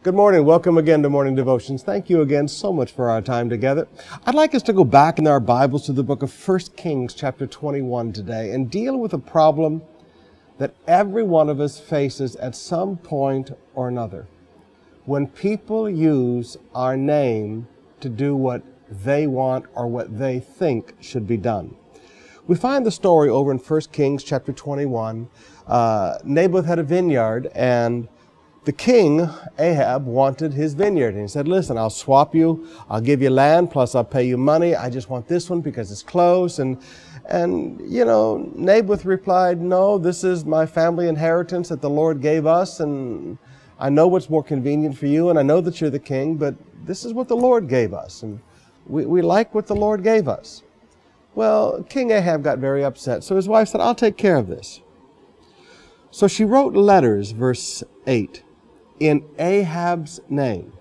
Good morning. Welcome again to Morning Devotions. Thank you again so much for our time together. I'd like us to go back in our Bibles to the book of 1 Kings chapter 21 today and deal with a problem that every one of us faces at some point or another. When people use our name to do what they want or what they think should be done. We find the story over in 1 Kings chapter 21. Naboth had a vineyard, and the king, Ahab, wanted his vineyard. And he said, listen, I'll swap you. I'll give you land, plus I'll pay you money. I just want this one because it's close. And Naboth replied, no, this is my family inheritance that the Lord gave us. And I know what's more convenient for you. And I know that you're the king, but this is what the Lord gave us. And we like what the Lord gave us. Well, King Ahab got very upset. So his wife said, I'll take care of this. So she wrote letters, verse 8. In Ahab's name,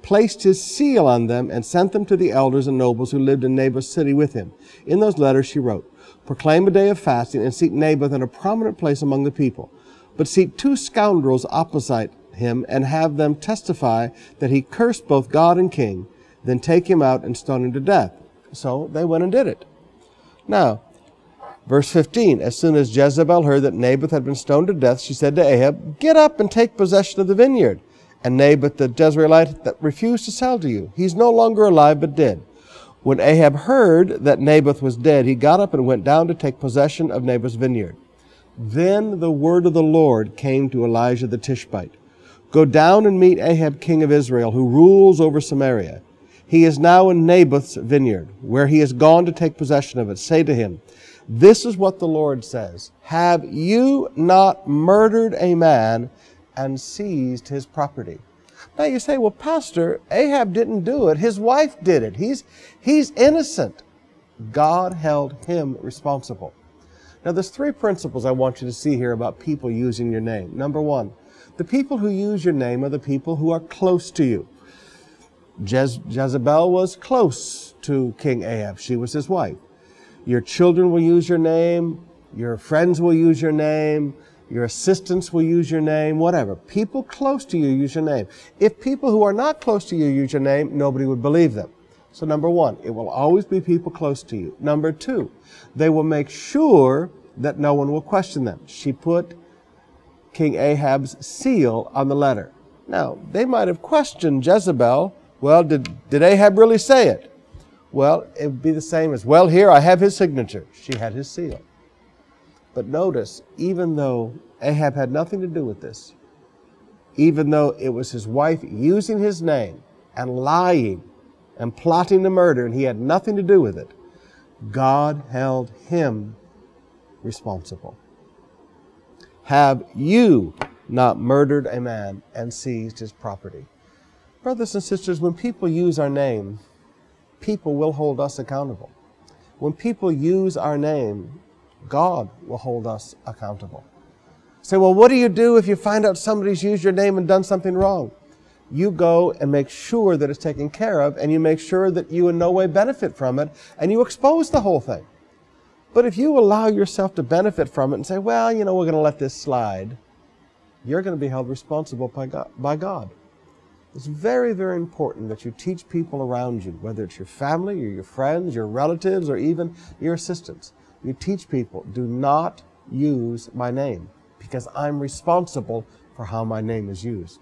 placed his seal on them, and sent them to the elders and nobles who lived in Naboth's city with him. In those letters she wrote, proclaim a day of fasting and seat Naboth in a prominent place among the people. But seat 2 scoundrels opposite him and have them testify that he cursed both God and king. Then take him out and stone him to death. So they went and did it. Now, verse 15, as soon as Jezebel heard that Naboth had been stoned to death, she said to Ahab, get up and take possession of the vineyard. And Naboth the Jezreelite that refused to sell to you, he's no longer alive but dead. When Ahab heard that Naboth was dead, he got up and went down to take possession of Naboth's vineyard. Then the word of the Lord came to Elijah the Tishbite. Go down and meet Ahab king of Israel, who rules over Samaria. He is now in Naboth's vineyard, where he has gone to take possession of it. Say to him, this is what the Lord says. Have you not murdered a man and seized his property? Now you say, well, Pastor, Ahab didn't do it. His wife did it. He's innocent. God held him responsible. Now there's 3 principles I want you to see here about people using your name. Number 1, the people who use your name are the people who are close to you. Jezebel was close to King Ahab. She was his wife. Your children will use your name. Your friends will use your name. Your assistants will use your name, whatever. People close to you use your name. If people who are not close to you use your name, nobody would believe them. So number 1, it will always be people close to you. Number 2, they will make sure that no one will question them. She put King Ahab's seal on the letter. Now, they might have questioned Jezebel. Well, did Ahab really say it? Well, it would be the same as, well, here, I have his signature. She had his seal. But notice, even though Ahab had nothing to do with this, even though it was his wife using his name and lying and plotting the murder, and he had nothing to do with it, God held him responsible. Have you not murdered a man and seized his property? Brothers and sisters, when people use our name, people will hold us accountable. When people use our name, God will hold us accountable. Say, well, what do you do if you find out somebody's used your name and done something wrong? You go and make sure that it's taken care of, and you make sure that you in no way benefit from it, and you expose the whole thing. But if you allow yourself to benefit from it and say, well, we're going to let this slide, you're going to be held responsible by God. It's very, very important that you teach people around you, whether it's your family or your friends, your relatives, or even your assistants. You teach people, do not use my name, because I'm responsible for how my name is used.